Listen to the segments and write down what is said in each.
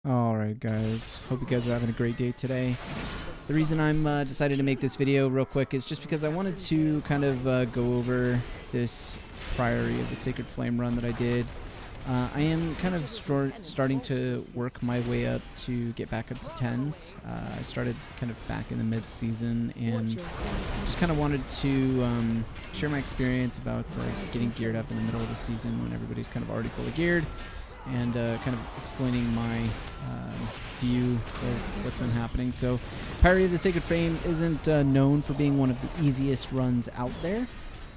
Alright guys, hope you guys are having a great day today. The reason I'm decided to make this video real quick is just because I wanted to kind of go over this Priory of the Sacred Flame run that I did. I am kind of starting to work my way up to get back up to 10s. I started kind of back in the mid-season and just kind of wanted to share my experience about getting geared up in the middle of the season when everybody's kind of already fully geared, and kind of explaining my view of what's been happening. So Priory of the Sacred Flame isn't known for being one of the easiest runs out there.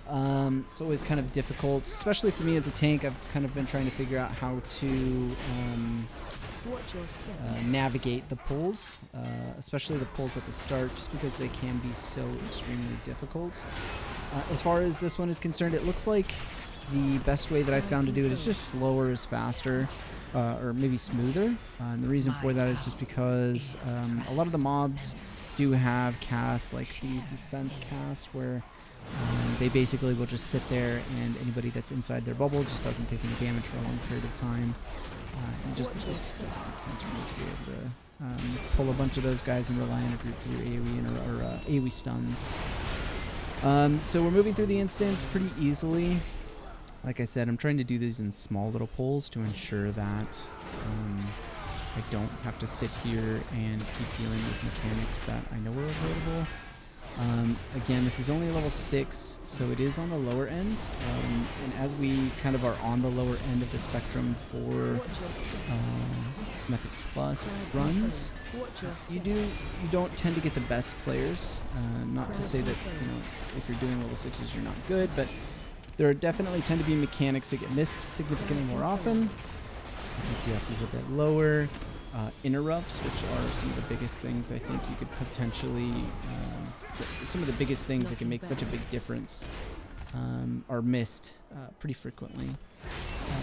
It's always kind of difficult, especially for me as a tank. I've kind of been trying to figure out how to navigate the pulls, especially the pulls at the start, just because they can be so extremely difficult. As far as this one is concerned, it looks like the best way that I found to do it is just slower is faster, or maybe smoother. And the reason for that is just because a lot of the mobs do have casts, like the defense cast, where they basically will just sit there and anybody that's inside their bubble just doesn't take any damage for a long period of time. It just doesn't make sense for me to be able to pull a bunch of those guys and rely on a group to do AoE or AoE stuns. So we're moving through the instance pretty easily. Like I said, I'm trying to do these in small little pulls to ensure that I don't have to sit here and keep dealing with mechanics that I know are available. Again, this is only level 6, so it is on the lower end. And as we kind of are on the lower end of the spectrum for Method Plus runs, you don't tend to get the best players. Not to say that, you know, if you're doing level 6s you're not good, but there definitely tend to be mechanics that get missed significantly more often. DPS is a bit lower. Interrupts, which are some of the biggest things I think you could potentially, some of the biggest things that can make such a big difference, are missed pretty frequently.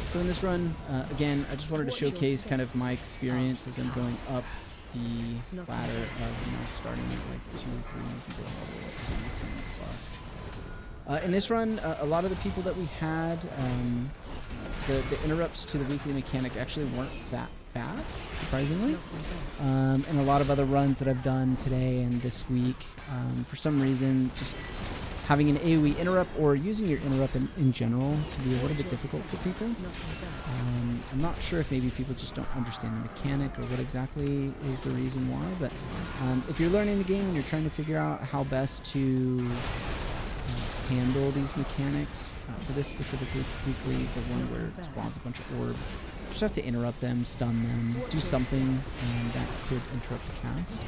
So in this run, again, I just wanted to showcase kind of my experience as I'm going up the ladder of, you know, starting at like 2 3s and going all the way up to 10 plus. In this run, a lot of the people that we had, the interrupts to the weekly mechanic actually weren't that bad, surprisingly. And a lot of other runs that I've done today and this week, for some reason, just having an AoE interrupt or using your interrupt in general can be a little bit difficult for people. I'm not sure if maybe people just don't understand the mechanic or what exactly is the reason why, but if you're learning the game and you're trying to figure out how best to handle these mechanics, for this specific weekly, the one where it spawns a bunch of orb, you just have to interrupt them, stun them, do something that could interrupt the cast.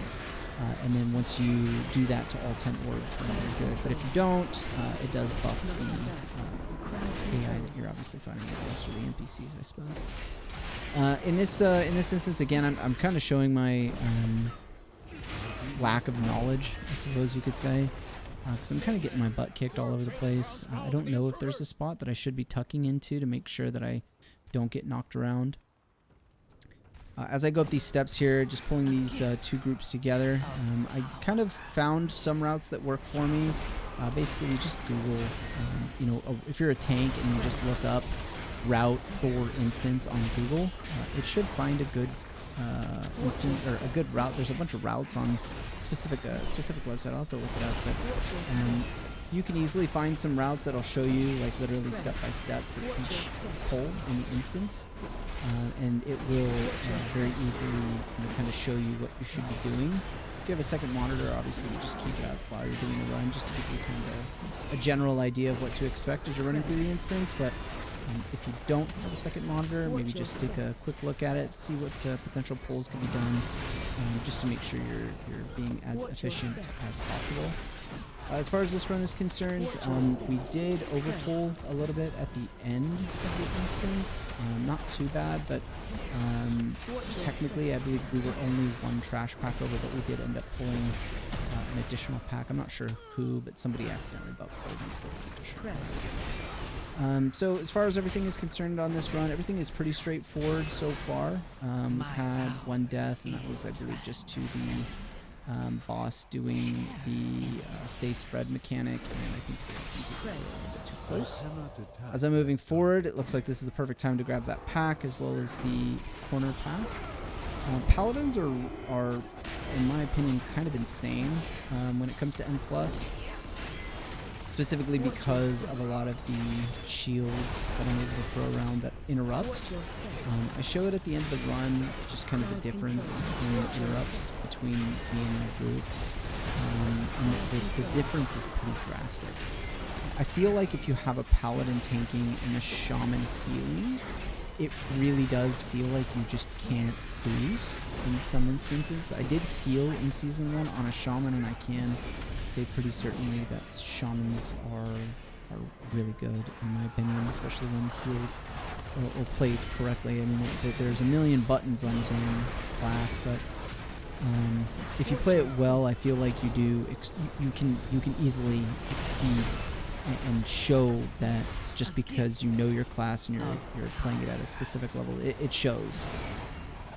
And then once you do that to all 10 orbs, then you're good. But if you don't, it does buff the AI that you're obviously fighting against, or the NPCs, I suppose. In this instance, again, I'm kind of showing my lack of knowledge, I suppose you could say. Because I'm kind of getting my butt kicked all over the place. I don't know if there's a spot that I should be tucking into to make sure that I don't get knocked around. As I go up these steps here, just pulling these 2 groups together, I kind of found some routes that work for me. Basically, you just Google, you know, if you're a tank and you just look up route for instance on Google, it should find a good instance or a good route. There's a bunch of routes on specific website. I'll have to look it up, but you can easily find some routes that'll show you like literally step by step for each pull in the instance, and it will very easily, you know, kind of show you what you should be doing. If you have a second monitor, obviously you just keep it up while you're doing the run, just to give you kind of a general idea of what to expect as you're running through the instance. But if you don't have a second monitor, maybe just take a quick look at it, see what potential pulls can be done, just to make sure you're being as efficient as possible. As far as this run is concerned, we did overpull a little bit at the end of the instance. Not too bad, but technically I believe we were only 1 trash pack over, but we did end up pulling an additional pack. I'm not sure who, but somebody accidentally pulled an additional pack. So as far as everything is concerned on this run, everything is pretty straightforward so far. We've had 1 death, and that was, I believe, just to the boss doing the stay spread mechanic, and I think it's a little bit too close. As I'm moving forward, it looks like this is the perfect time to grab that pack as well as the corner pack. Paladins are, in my opinion, kind of insane when it comes to N+. Specifically because of a lot of the shields that I'm able to throw around that interrupt. I show it at the end of the run, just kind of the difference in interrupts between me and my group. And the difference is pretty drastic. I feel like if you have a paladin tanking and a shaman healing, it really does feel like you just can't lose in some instances. I did heal in Season 1 on a shaman, and I can say pretty certainly that shamans are really good in my opinion, especially when healed or played correctly. I mean, there's a million buttons on the damn class, but if you play it well, I feel like you can easily exceed and show that just because you know your class and you're playing it at a specific level, it shows.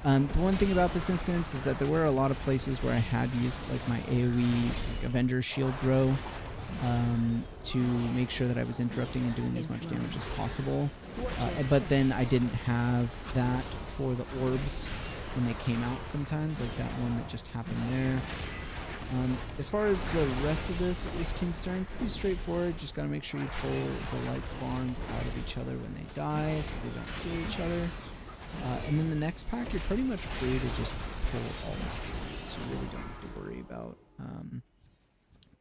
The one thing about this instance is that there were a lot of places where I had to use like my AoE like Avenger shield throw to make sure that I was interrupting and doing as much damage as possible. But then I didn't have that for the orbs when they came out sometimes, like that one that just happened there. As far as the rest of this is concerned, pretty straightforward. Just gotta make sure you pull the light spawns out of each other when they die so they don't kill each other. And then the next pack, you're pretty much free to just pull all at once. You really don't have to worry about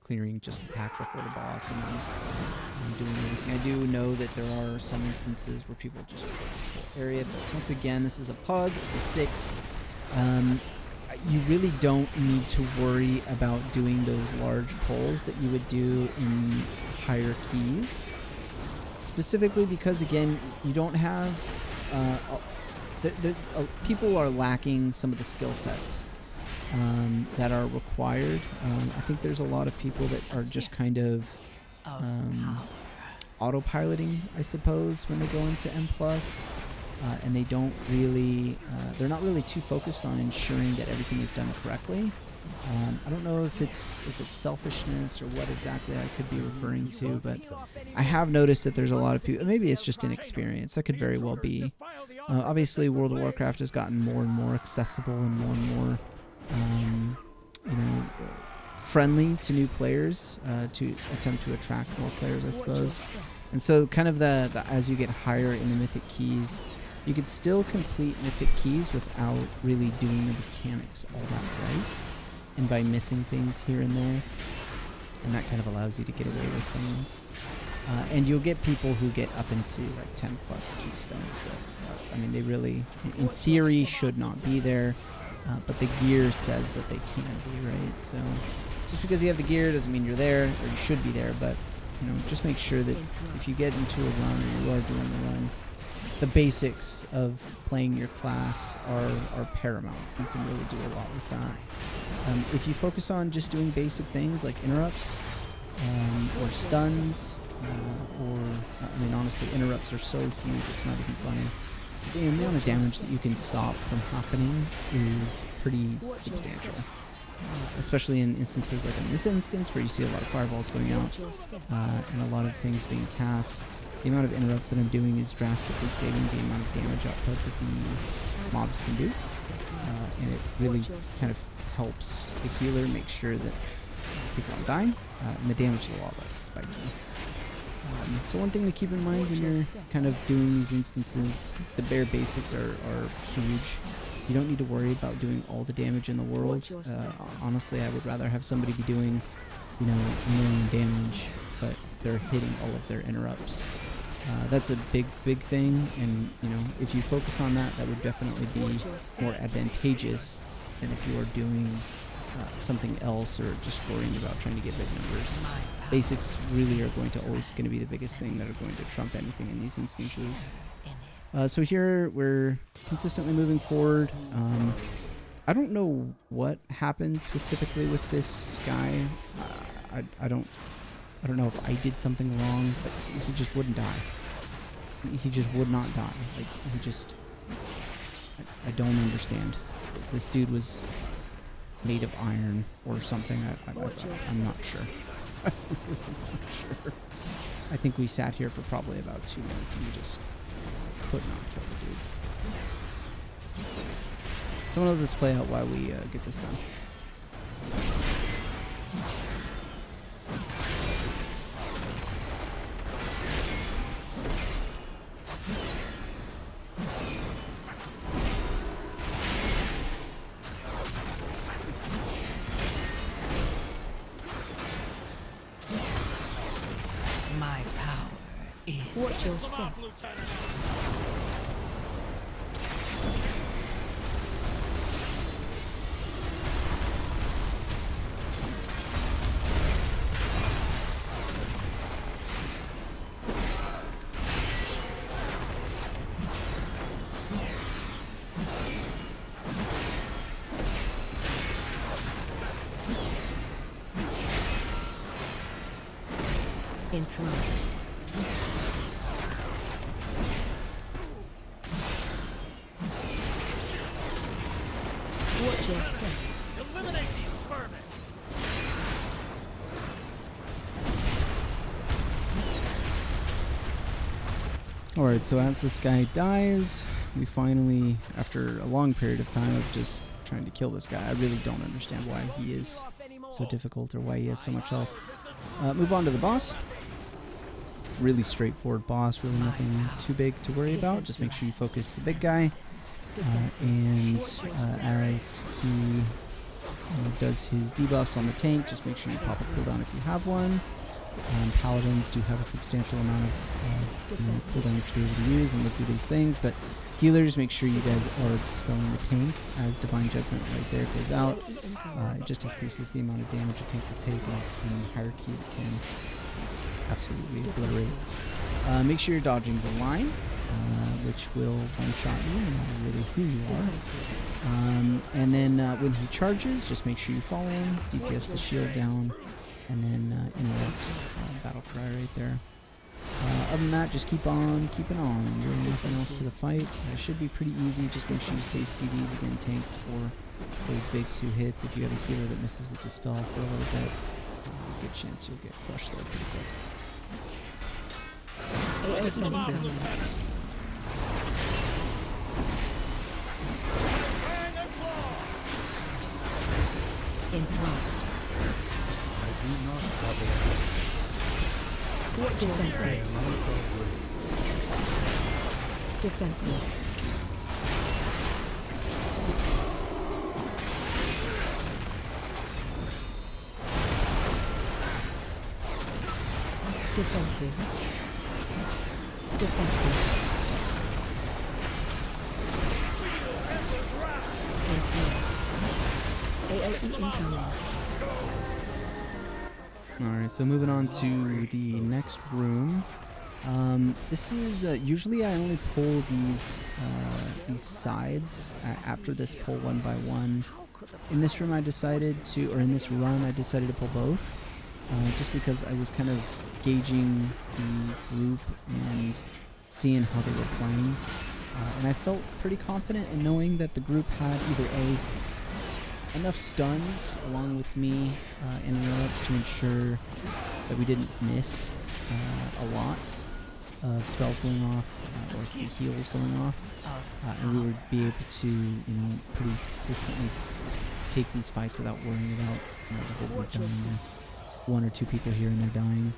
clearing just the pack before the boss and then doing everything. I do know that there are some instances where people just pull this whole area, but once again, this is a pug, it's a 6. You really don't need to worry about doing those large pulls that you would do in higher keys. Specifically because, again, you don't have... people are lacking some of the skill sets that are required. I think there's a lot of people that are just kind of autopiloting, I suppose, when they go into M+, and they don't really, they're not really too focused on ensuring that everything is done correctly. I don't know if it's selfishness or what exactly I could be referring to, but I have noticed that there's a lot of people, maybe it's just inexperience, that could very well be. Obviously, World of Warcraft has gotten more and more accessible and more, friendly to new players to attempt to attract more players, I suppose. And so kind of as you get higher in the Mythic keys, you could still complete Mythic keys without really doing the mechanics all that right, and by missing things here and there, and that kind of allows you to get away with things. And you'll get people who get up into like 10 plus keystones that, I mean, they really, in theory, should not be there, but the gear says that they can be, right? So just because you have the gear doesn't mean you're there, or you should be there, but you know, just make sure that if you get into a run or you are doing a run, the basics of playing your class are paramount. You can really do a lot with that. If you focus on just doing basic things like interrupts or stuns, I mean, honestly, interrupts are so huge, it's not even funny. The amount of damage that you can stop from happening is pretty substantial. Especially in instances like in this instance where you see a lot of fireballs going out and a lot of things being cast. The amount of interrupts that I'm doing is drastically saving the amount of damage output that the mobs can do. And it really kind of helps the healer make sure that people aren't dying, and the damage is a lot less spiky. So one thing to keep in mind when you're kind of doing these instances, the bare basics are huge. You don't need to worry about doing all the damage in the world. Honestly, I would rather have somebody be doing, you know, a million damage, but they're hitting all of their interrupts. That's a big thing, and you know, if you focus on that, that would definitely be more advantageous than if you are doing something else or just worrying about trying to get big numbers. Basics really are always going to be the biggest thing that are going to trump anything in these instances. So here we're consistently moving forward. I don't know what happened specifically with this guy. I don't know if I did something wrong, but he just wouldn't die. He just would not die. Like, he just... I don't understand. This dude was made of iron or something. I'm not sure. I'm not sure. I think we sat here for probably about 2 minutes and we just could not kill the dude. So I'm going to let this play out while we get this done. My power is... Watch your step. Interrupt. Watch your step. Eliminate these vermin! Alright, so as this guy dies, we finally, after a long period of time of just trying to kill this guy, I really don't understand why he is so difficult or why he has so much health. Move on to the boss. Really straightforward boss, really nothing too big to worry about. Just make sure you focus the big guy. And as he does his debuffs on the tank, just make sure you pop a cooldown if you have one. Paladins do have a substantial amount of cooldowns to be able to use and look through these things, but healers, make sure you guys are dispelling the tank as Divine Judgment right there goes out. It just increases the amount of damage a tank will take, and in hierarchies it can absolutely obliterate. Make sure you're dodging the line, which will one-shot you no matter really who you are. And then when he charges, just make sure you fall in, DPS the shield down, and then interrupt battle cry right there. Other than that, just keep on keeping on. Really nothing else to the fight. It should be pretty easy. Just make sure you save CDs again, tanks, for those big 2 hits. If you have a healer that misses the dispel for a little bit, good chance you'll get crushed there pretty quick. Defensive. Defensive. Defensive. AOE incoming. Alright, so moving on to the next room. This is usually I only pull these sides after this pull one by one. In this room I decided to, or in this run I decided to pull both, just because I was kind of gauging the group and seeing how they were playing, and I felt pretty confident in knowing that the group had either enough stuns along with me and interrupts to ensure that we didn't miss a lot of spells going off or the heals going off, and we would be able to, pretty consistently take these fights without worrying about the whole group dying, or 1 or 2 people here and there dying.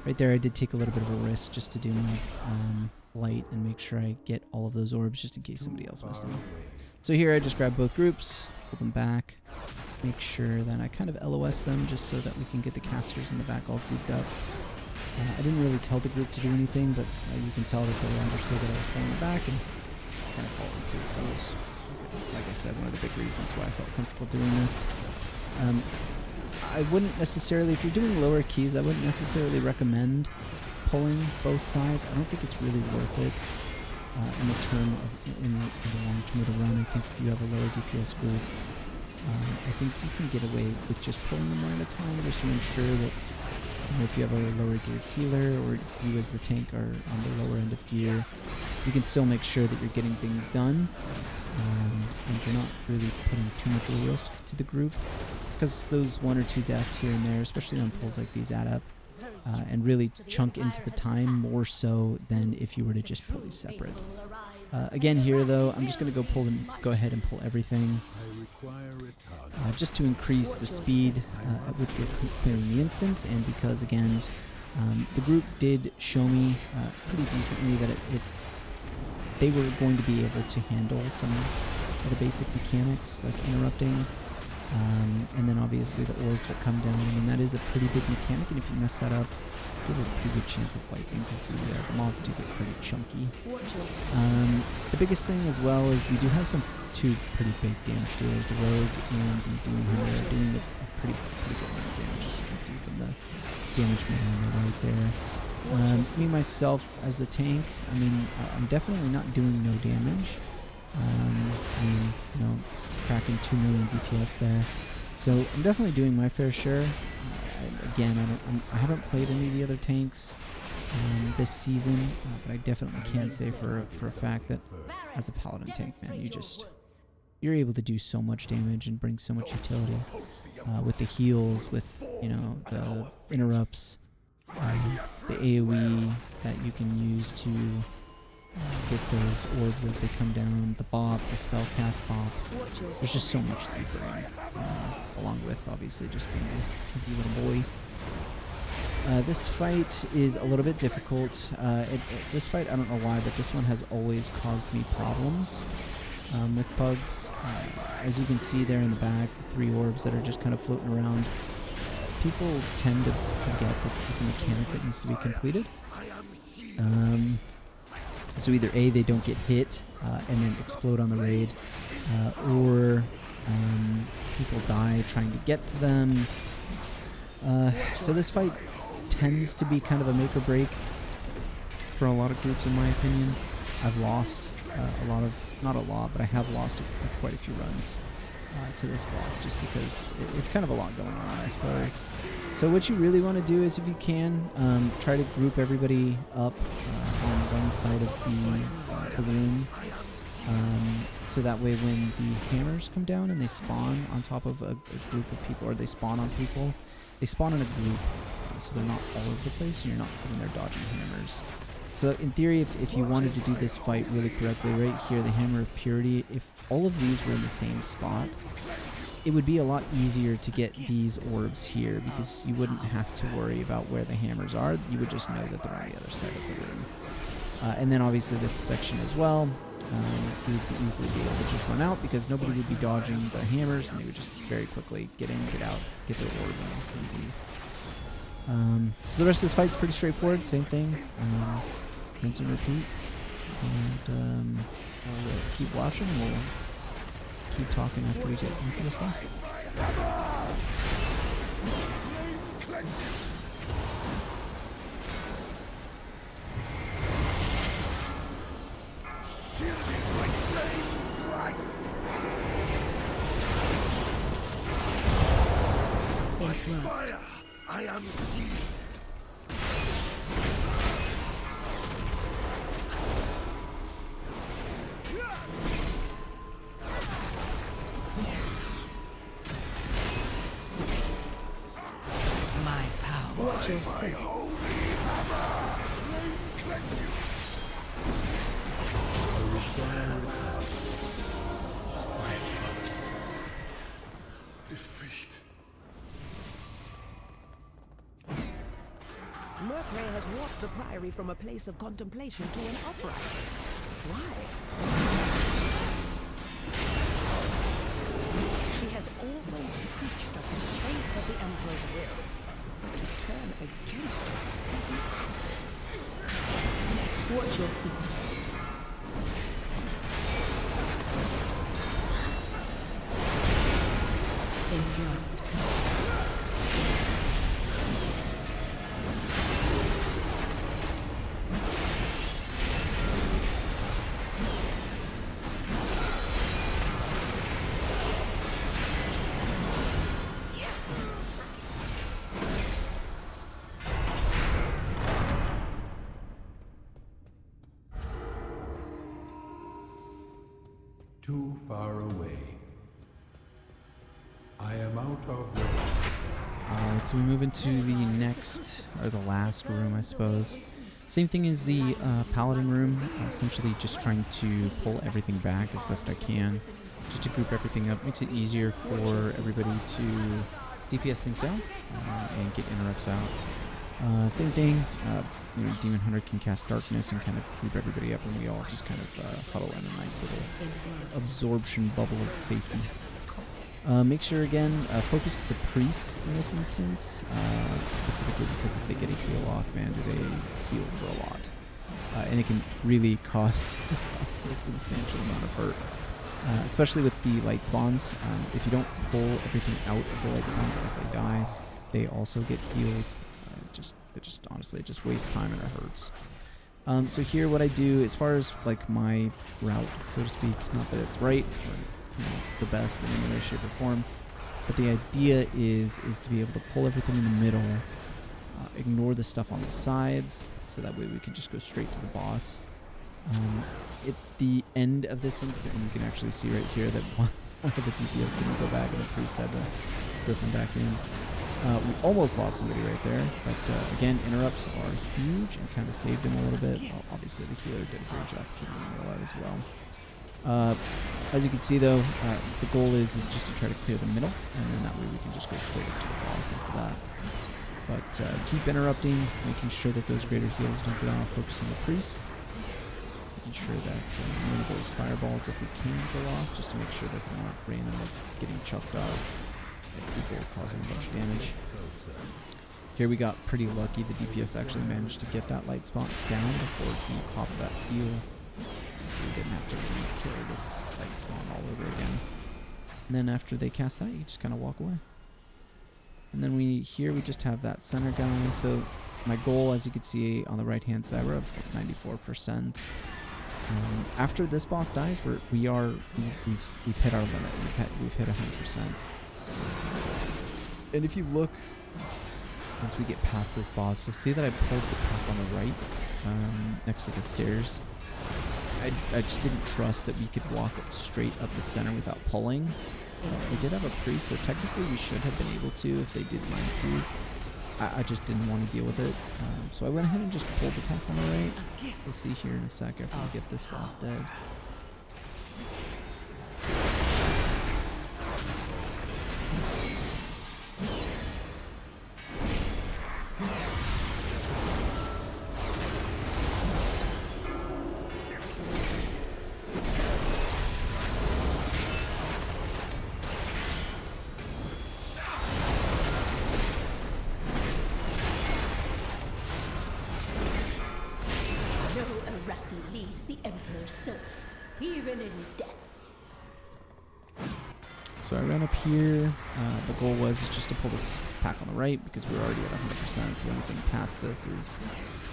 Right there I did take a little bit of a risk just to do my light and make sure I get all of those orbs just in case somebody else missed them. So here I just grab both groups, pull them back, make sure that I kind of LOS them just so that we can get the casters in the back all grouped up. I didn't really tell the group to do anything, but you can tell that they understood that I was pulling it back and kind of following suit. So that was, like I said, one of the big reasons why I felt comfortable doing this. I wouldn't necessarily, if you're doing lower keys, I wouldn't necessarily recommend pulling both sides. I don't think it's really worth it in the long term of the run. I think if you have a lower DPS group, I think you can get away with just pulling them one at a time, just to ensure that if you have a lower geared healer or you as the tank are on the lower end of gear, you can still make sure that you're getting things done, and you're not really putting too much risk to the group, because those 1 or 2 deaths here and there, especially on pulls like these, add up and really chunk into the time more so than if you were to just pull these separate. Again here though, I'm just going to go ahead and pull everything. Just to increase the speed at which we're clearing the instance, and because again, the group did show me pretty decently that they were going to be able to handle some of the basic mechanics like interrupting, and then obviously the orbs that come down. I mean, that is a pretty big mechanic, and if you mess that up, you have a pretty good chance of wiping because the mobs do get pretty chunky. The biggest thing as well is we do have two pretty big damage dealers, the Rogue and the Demon Hunter, are doing a pretty good amount of damage, as you can see from the damage meter on the right there. Me myself as the tank, I mean, I'm definitely not doing no damage. I mean, you know, cracking 2 million DPS there, so I'm definitely doing my fair share. Again, I haven't played any of the other tanks this season, but I definitely can say for a fact that as a paladin tank, man, you're able to do so much damage and bring so much utility with the heals, with, you know, the interrupts, the AoE that you can use to get those orbs as they come down, the bop, the spellcast bop. There's just so much that you bring, along with obviously just being a tinky little boy. This fight is a little bit difficult. This fight, I don't know why, but this one has always caused me problems with pugs. As you can see there in the back, the 3 orbs that are just kind of floating around. People tend to forget that it's a mechanic that needs to be completed. So either A, they don't get hit and then explode on the raid, or people die trying to get to them. So this fight tends to be kind of a make or break for a lot of groups, in my opinion. I've lost not a lot, but I have lost quite a few runs to this boss, just because it's kind of a lot going on, I suppose. So what you really want to do is, if you can, try to group everybody up on one side of the room, so that way when the hammers come down and they spawn on top of a group of people, or they spawn on people, they spawn in a group, so they're not all over the place and you're not sitting there dodging hammers. So in theory, if you wanted to do this fight really correctly, right here, the Hammer of Purity, if all of these were in the same spot, it would be a lot easier to get these orbs here, because you wouldn't have to worry about where the hammers are. You would just know that they're on the other side of the room. And then obviously this section as well, you would easily be able to just run out, because nobody would be dodging the hammers, and they would just very quickly get in, get out, get their orb, and leave. So the rest of this fight's pretty straightforward, same thing, rinse and repeat, and we'll keep watching, we'll keep talking after we get into this boss. Fire! I am he. My power. Watch your step. My first defeat. Mercury has walked the Priory from a place of contemplation to an uprising. Why? She has always preached of the strength of the Emperor's will, but to turn against us is madness. Watch your feet. In front. Too far away. I am out of range. Alright, so we move into the next, or the last room, I suppose. Same thing as the paladin room, essentially just trying to pull everything back as best I can, just to group everything up. Makes it easier for everybody to DPS things down and get interrupts out. Same thing, you know, Demon Hunter can cast Darkness and kind of group everybody up, and we all just kind of huddle in a nice little absorption bubble of safety. Make sure, again, focus the priests in this instance, specifically because if they get a heal off, man, do they heal for a lot. And it can really cause a substantial amount of hurt, especially with the light spawns. If you don't pull everything out of the light spawns as they die, they also get healed. It just honestly, it just wastes time and it hurts. So here what I do, as far as like my route, so to speak, not that it's right, or you know, the best in any way, shape, or form, but the idea is to be able to pull everything in the middle, ignore the stuff on the sides, so that way we can just go straight to the boss. At the end of this instant, and you can actually see right here that one of the DPS didn't go back and the priest had to grip him back in. We almost lost somebody right there, but again, interrupts are huge and kind of saved him a little bit. Well, obviously the healer did a great job keeping him alive as well. As you can see though, the goal is just to try to clear the middle, and then that way we can just go straight up to the boss after that. But keep interrupting, making sure that those greater heals don't get off, focusing the priests, making sure that none of those fireballs, if we can, go off, just to make sure that they're not randomly getting chucked off and people causing a bunch of damage. Here we got pretty lucky. The DPS actually managed to get that light spot down before he popped that heal, so we didn't have to re-kill this light spawn all over again. And then after they cast that, you just kind of walk away. And then here we just have that center guy. So my goal, as you can see on the right hand side, we're up at 94%. After this boss dies, we've hit our limit. We've hit 100%. And if you look, once we get past this boss, you'll see that I pulled the path on the right, next to the stairs. I just didn't trust that we could walk straight up the center without pulling. We did have a priest, so technically we should have been able to if they did Mind Soothe. I just didn't want to deal with it. So I went ahead and just pulled the path on the right. We'll see here in a sec after we get this boss dead. Leaves the Emperor's service, even in death. So I ran up here. The goal was just to pull this pack on the right because we were already at 100%, so anything past this is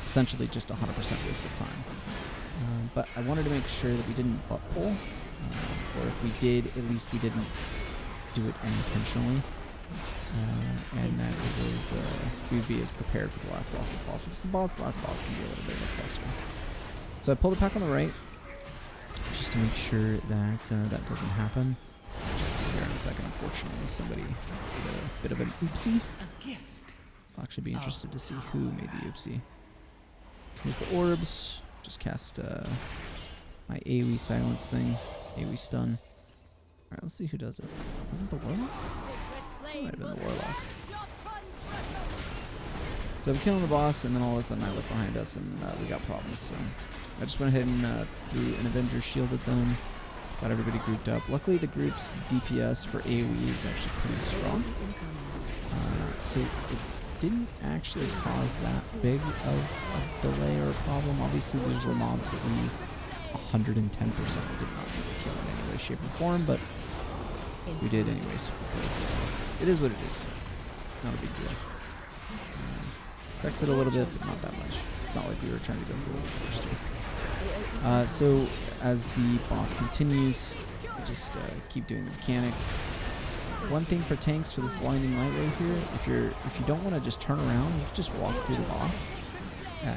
essentially just 100% waste of time. But I wanted to make sure that we didn't butt pull, or if we did, at least we didn't do it unintentionally, and that it was we'd be as prepared for the last boss as possible, because the last boss can be a little bit of a cluster. So I pulled the pack on the right, just to make sure that that doesn't happen. You'll see here in a second, unfortunately, somebody did a bit of an oopsie. I'll actually be interested to see who made the oopsie. Here's the orbs. Just cast my AoE silence thing, AoE stun. Alright, let's see who does it. Was it the Warlock? It might have been the Warlock. So I'm killing the boss, and then all of a sudden I look behind us, and we got problems. So I just went ahead and threw an Avenger shield at them, got everybody grouped up. Luckily, the group's DPS for AoE is actually pretty strong, so it didn't actually cause that big of a delay or a problem. Obviously, these were mobs that we 110% did not kill in any way, shape, or form, but we did anyways, because it is what it is. Not a big deal. Affects it a little bit, but not that much. It's not like we were trying to go for what we were supposed to. So as the boss continues, we just keep doing the mechanics. One thing for tanks for this blinding light right here, if you don't want to just turn around, you can just walk through the boss,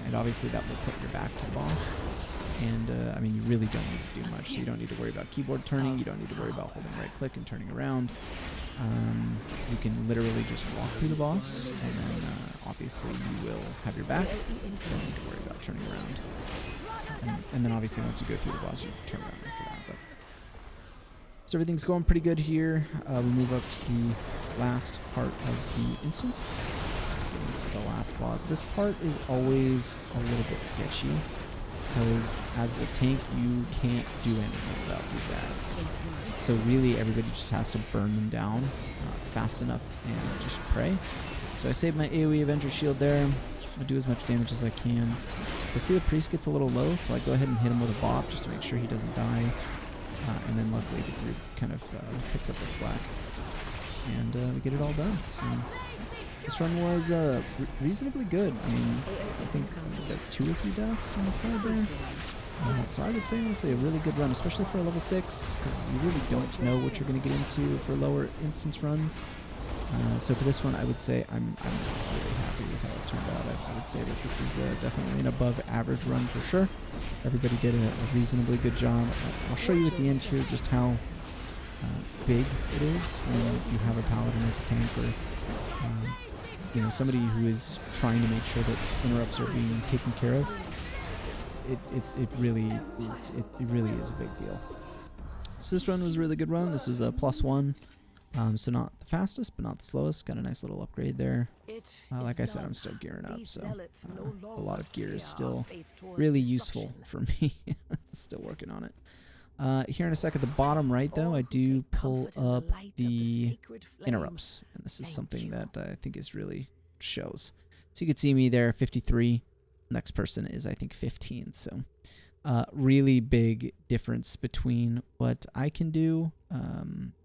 and obviously that will put your back to the boss. And I mean, you really don't need to do much. So you don't need to worry about keyboard turning. You don't need to worry about holding right click and turning around. you can literally just walk through the boss, and then obviously you will have your back. You don't need to worry about turning around. And then obviously once you go through the boss, you turn around after that. But so everything's going pretty good here. We move up to the last part of the instance. Getting to the last boss. This part is always a little bit sketchy, because as the tank, you can't do anything about these ads. So really, everybody just has to burn them down fast enough and just pray. So I save my AoE Avenger Shield there. I do as much damage as I can. You'll see the priest gets a little low, so I go ahead and hit him with a bop just to make sure he doesn't die. And then luckily the group kind of picks up the slack. And we get it all done. So this run was reasonably good. I mean, I think that's 2 or 3 deaths on the side there. So I would say honestly a really good run, especially for a level 6, because you really don't know what you're going to get into for lower instance runs. So for this one, I would say I'm really happy with how it turned out. I would say that this is definitely an above average run for sure. Everybody did a reasonably good job. I'll show you at the end here just how big it is when you have a paladin as a tank, or you know, somebody who is trying to make sure that interrupts are being taken care of. It really is a big deal. So this run was a really good run. This was a +1. So not the fastest, but not the slowest. Got a nice little upgrade there. Like I said, I'm still gearing up, so a lot of gear is still really useful for me. Still working on it. Here in a sec at the bottom right, though, I do pull up the interrupts, and this is something that I think is really shows. So you can see me there, 53. Next person is, I think, 15. So really big difference between what I can do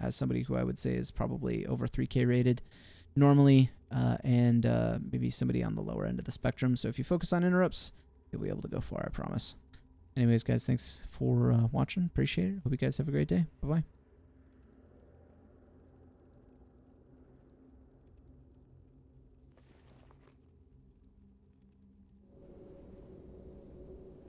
as somebody who I would say is probably over 3K rated normally, and maybe somebody on the lower end of the spectrum. So if you focus on interrupts, you'll be able to go far, I promise. Anyways, guys, thanks for watching. Appreciate it. Hope you guys have a great day. Bye-bye.